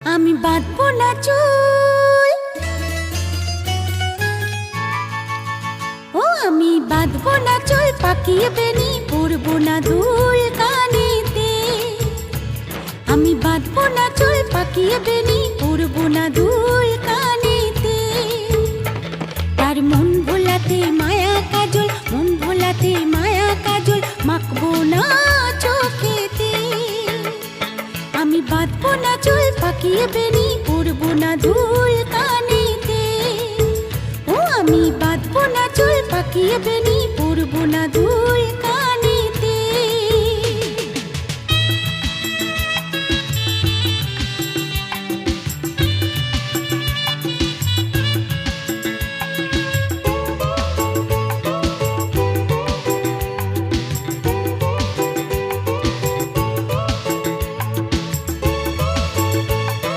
আমি বাঁধবো না চুল, ও আমি বাঁধবো না চুল, পাকিয়ে বেনি পরবো না দুল কানেতে। আমি বাঁধবো না চুল, পাকিয়ে বেনি পরবো না দুল কানেতে। তার মন ভোলাতে মায়া কাজল, মন ভোলাতে মায়া কাজল মাখবো না চোখেতে। আমি বাঁধবো না চুল, পাকিয়ে বেনি পরবো না দুল কানেতে। ও আমি বাঁধবো না চুল, পাকিয়ে বেনি পরবো না দুল